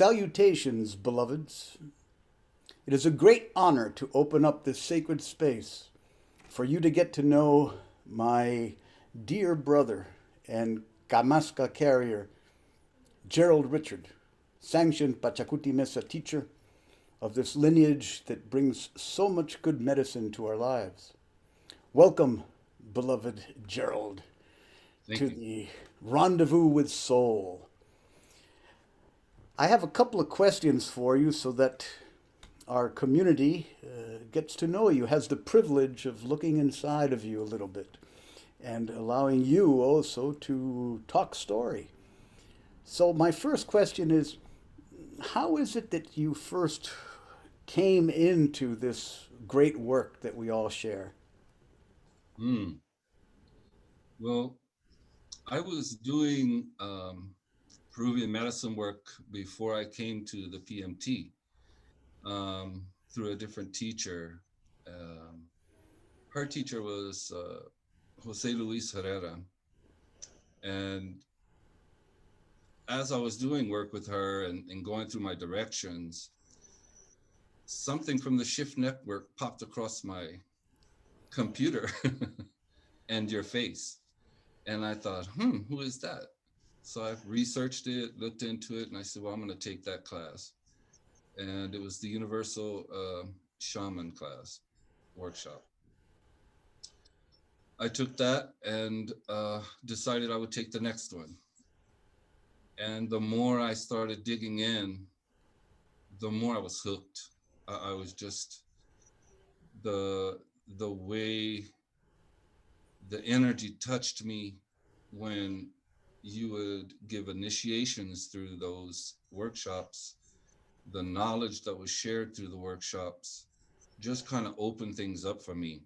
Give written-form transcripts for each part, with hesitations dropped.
Salutations, beloveds. It is a great honor to open up this sacred space for you to get to know my dear brother and Kamaska carrier, Gerald Richard, sanctioned Pachacuti Mesa teacher of this lineage that brings so much good medicine to our lives. Welcome, beloved Gerald, Thank to you. the Rendezvous with Soul. I have a couple of questions for you so that our community gets to know you, has the privilege of looking inside of you a little bit and allowing you also to talk story. So, my first question is, how is it that you first came into this great work that we all share? Mm. Well, I was doing Peruvian medicine work before I came to the PMT through a different teacher. Um, Her teacher was Jose Luis Herrera. And as I was doing work with her and going through my directions, something from the Shift Network popped across my computer and your face. And I thought, who is that? So I researched it, looked into it, and I said, well, I'm going to take that class. And it was the Universal Shaman class workshop. I took that and decided I would take the next one. And the more I started digging in, the more I was hooked. I was just the the way the energy touched me when you would give initiations through those workshops, the knowledge that was shared through the workshops just kind of opened things up for me.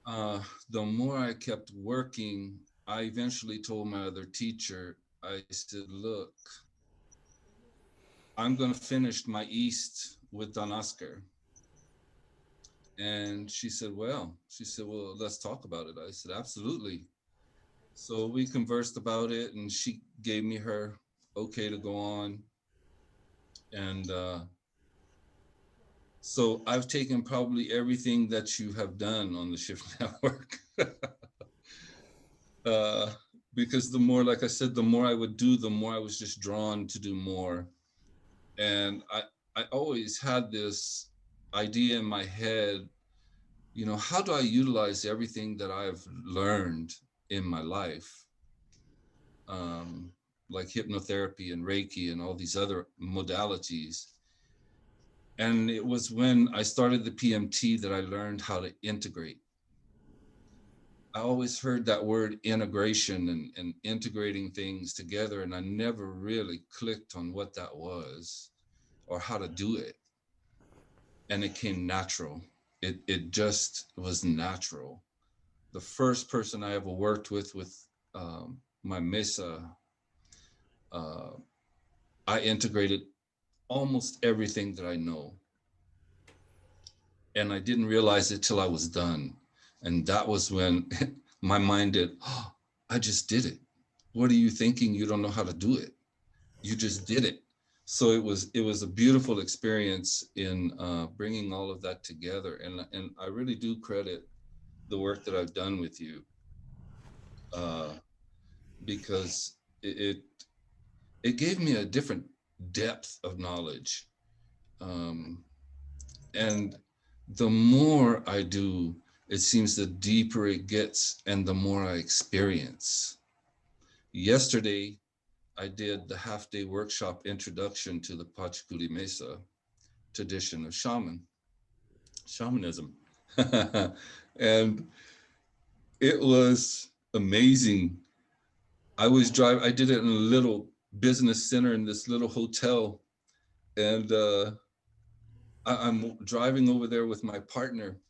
The more I kept working, I eventually told my other teacher, I said, look, I'm going to finish my East with Don Oscar. And she said, well, let's talk about it. I said, absolutely. So we conversed about it, and she gave me her okay to go on. And so I've taken probably everything that you have done on the Shift Network. uh, because the more, like I said, the more I would do, the more I was just drawn to do more. And I always had this idea in my head, how do I utilize everything that I've learned in my life? Um, like hypnotherapy and Reiki and all these other modalities. And it was when I started the PMT that I learned how to integrate. I always heard that word integration and integrating things together, and I never really clicked on what that was or how to do it. And it came natural. It just was natural. The first person I ever worked with my mesa, uh, I integrated almost everything that I know, and I didn't realize it till I was done. And that was when my mind did, oh, I just did it. What are you thinking? You don't know how to do it. You just did it. So it was a beautiful experience in bringing all of that together, and I really do credit the work that I've done with you, uh, because it gave me a different depth of knowledge, um, and the more I do, it seems the deeper it gets and the more I experience. Yesterday, I did the half day workshop introduction to the Pachaculi Mesa tradition of shamanism. And it was amazing. I did it in a little business center in this little hotel. And I'm driving over there with my partner,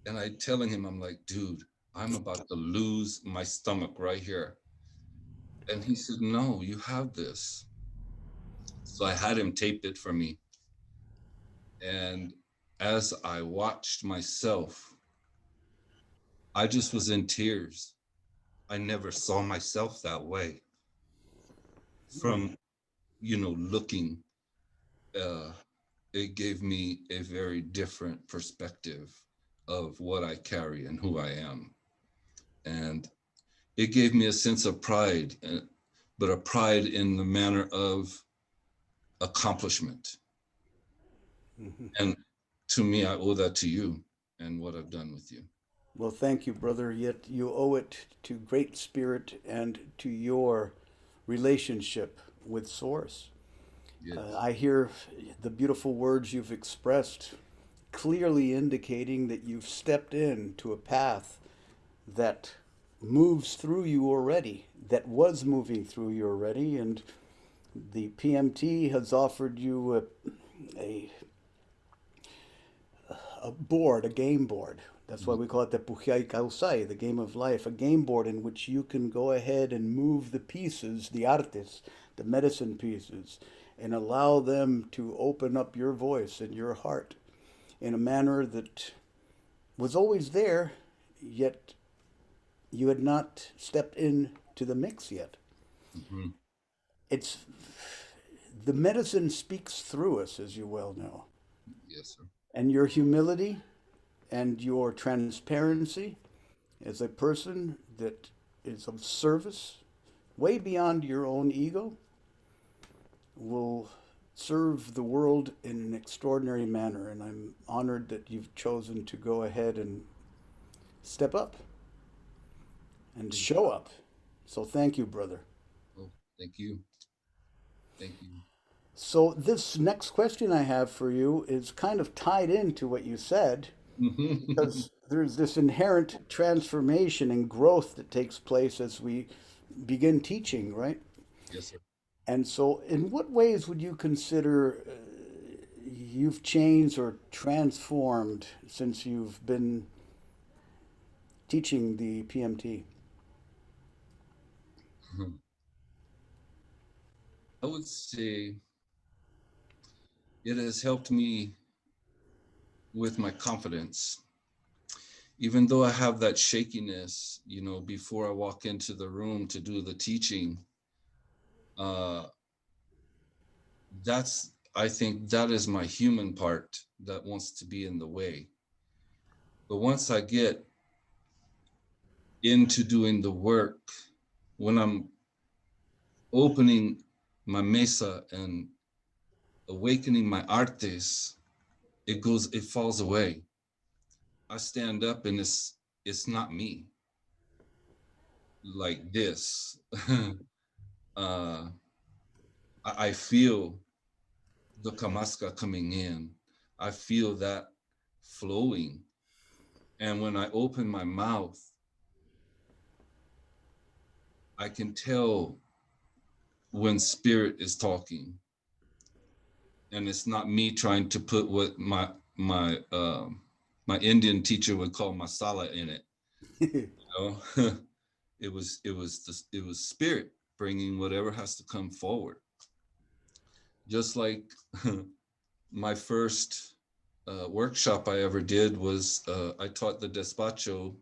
and I telling him, I'm like, dude, I'm about to lose my stomach right here. And he said, no, you have this. So I had him tape it for me. And as I watched myself, I just was in tears. I never saw myself that way. From Hmm. looking, uh, it gave me a very different perspective of what I carry and who I am. And it gave me a sense of pride, but a pride in the manner of accomplishment. Mhm. And to me, I owe that to you and what I've done with you. Well, thank you, brother. Yet you owe it to Great Spirit and to your relationship with Source. Yes. I hear the beautiful words you've expressed clearly indicating that you've stepped into a path that moves through you already, that was moving through you already, and the PMT has offered you a, a board, a game board. That's why Mhm. we call it the Puhyay Kausay, the game of life, a game board in which you can go ahead and move the pieces, the artes, the medicine pieces, and allow them to open up your voice and your heart in a manner that was always there, yet you had not stepped into the mix yet. Mhm. It's the medicine speaks through us, as you well know, Yes, sir. and your humility and your transparency as a person that is of service way beyond your own ego will serve the world in an extraordinary manner. And I'm honored that you've chosen to go ahead and step up and Thank show up. So thank you, brother. you. Oh, thank you. Thank you. So this next question I have for you is kind of tied into what you said because there's this inherent transformation and growth that takes place as we begin teaching, right? Yes, sir. And so, in what ways would you consider you've changed or transformed since you've been teaching the PMT? I would say it has helped me with my confidence. Even though I have that shakiness, before I walk into the room to do the teaching, uh, I think that is my human part that wants to be in the way. But once I get into doing the work, when I'm opening my mesa and awakening my artes, it falls away. I stand up and it's not me like this. uh, I feel the kamaska coming in. I feel that flowing. And when I open my mouth, I can tell when spirit is talking. And it's not me trying to put what my Indian teacher would call masala in it. You know, it was spirit bringing whatever has to come forward. Just like my first workshop I ever did was I taught the despacho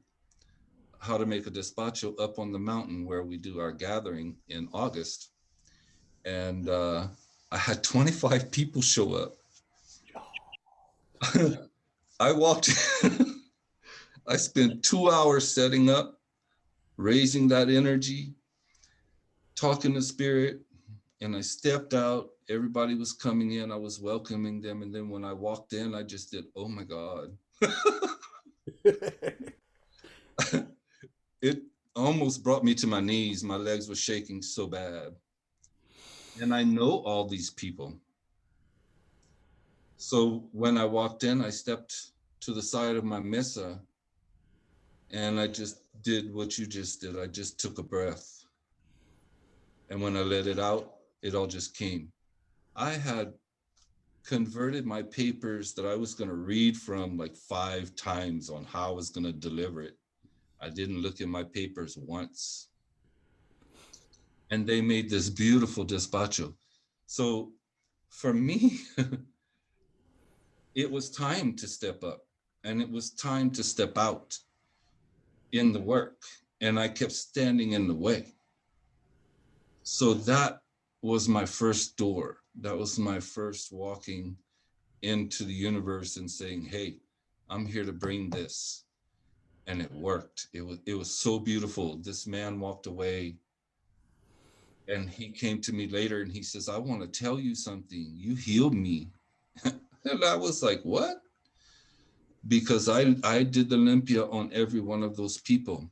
how to make a despacho up on the mountain where we do our gathering in August, and I had 25 people show up. I walked. I spent 2 hours setting up, raising that energy, talking to spirit, and I stepped out. Everybody was coming in. I was welcoming them, and then when I walked in, I just did, "Oh my God!" It almost brought me to my knees. My legs were shaking so bad. And I know all these people. So when I walked in, I stepped to the side of my mesa and I just did what you just did. I just took a breath. And when I let it out, it all just came. I had converted my papers that I was going to read from like 5 times on how I was going to deliver it. I didn't look at my papers once. And they made this beautiful despacho. So for me, it was time to step up and it was time to step out in the work. And I kept standing in the way. So that was my first door. That was my first walking into the universe and saying, "Hey, I'm here to bring this." And it worked. It was so beautiful. This man walked away and he came to me later and he says, "I want to tell you something. You healed me." And I was like, "What?" Because I did the limpia on every one of those people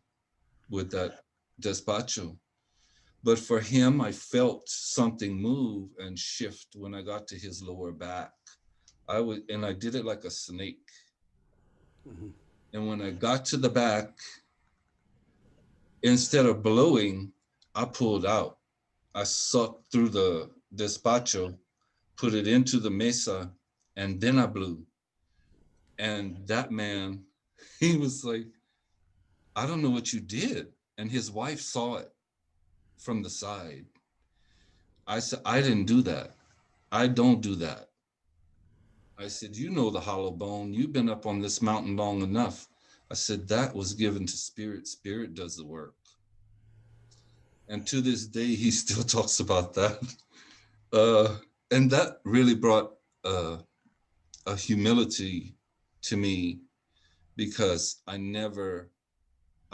with that despacho. But for him, I felt something move and shift when I got to his lower back. And I did it like a snake. Mhm. And when I got to the back, instead of blowing, I pulled out. I sucked through the despacho, put it into the mesa, and then I blew. And that man, he was like, "I don't know what you did." And his wife saw it from the side. I said, "I didn't do that. I don't do that." I said, "You know the hollow bone. You've been up on this mountain long enough." I said, "That was given to spirit. Spirit does the work." And to this day, he still talks about that. Uh, and that really brought a humility to me because I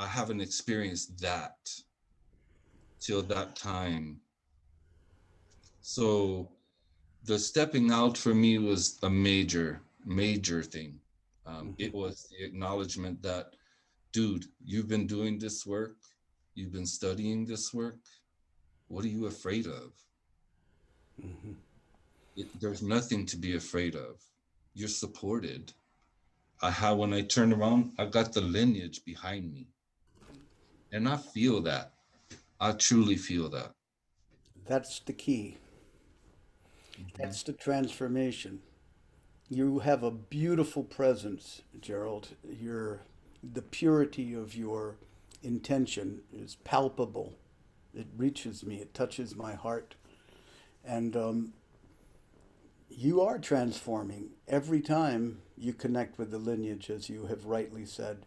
haven't experienced that till that time. So the stepping out for me was a major, major thing. Mhm. It was the acknowledgement that, dude, you've been doing this work, you've been studying this work. What are you afraid of? Mhm. There's nothing to be afraid of. You're supported. When I turn around, I got the lineage behind me. And I feel that. I truly feel that. That's the key. Mhm. That's the transformation. You have a beautiful presence, Gerald. The purity of your intention is palpable. It reaches me. It touches my heart. And you are transforming every time you connect with the lineage, as you have rightly said.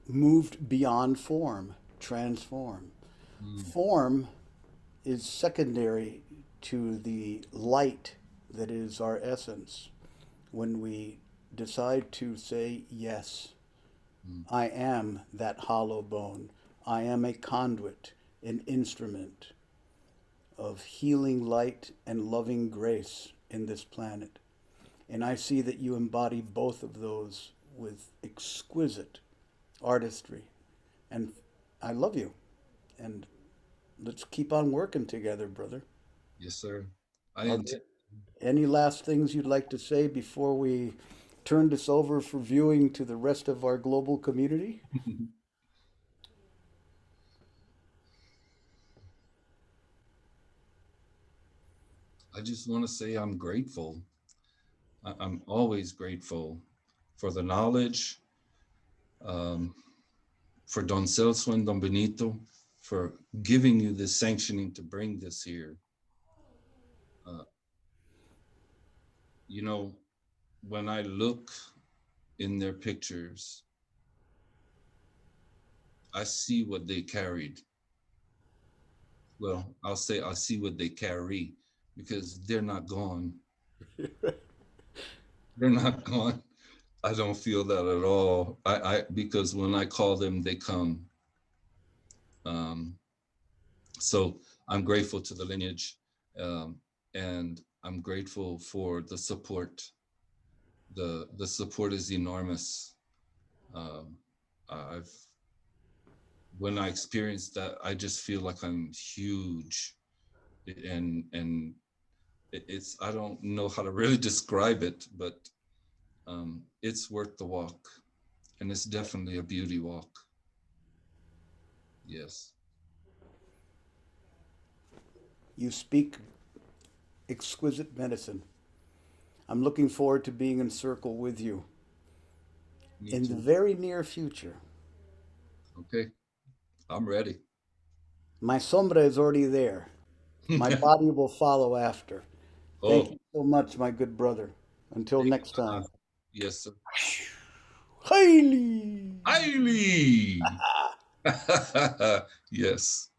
Moved beyond form, transform. Mm. Form is secondary to the light that is our essence. When we decide to say, yes, Mm. I am that hollow bone, I am a conduit, an instrument of healing light and loving grace in this planet. And I see that you embody both of those with exquisite artistry. And I love you. And let's keep on working together, brother. Yes, sir. I Are intend. there any last things you'd like to say before we turn this over for viewing to the rest of our global community? I just want to say I'm grateful. I'm always grateful for the knowledge, um, for Don Celso and Don Benito, for giving you the sanctioning to bring this here. Uh, you know, when I look in their pictures, I see what they carried. Well, I'll say I see what they carry because they're not gone. They're not gone. I don't feel that at all. I because when I call them, they come. Um, so I'm grateful to the lineage, um, and I'm grateful for the support. The support is enormous. Um, I've when I experience that, I just feel like I'm huge, and it's I don't know how to really describe it, but it's worth the walk, and it's definitely a beauty walk. Yes, You speak exquisite medicine. I'm looking forward to being in circle with you me in the too. very near future. Okay, I'm ready. My sombra is already there. My body will follow after. Thank Oh, you so much, my good brother. Until thank next you. time. Yes, sir. Hailey! Highly. Yes,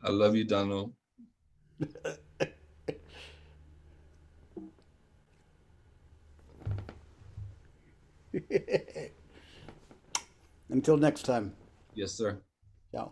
I love you, Donald. Until next time. Yes, sir. Ciao.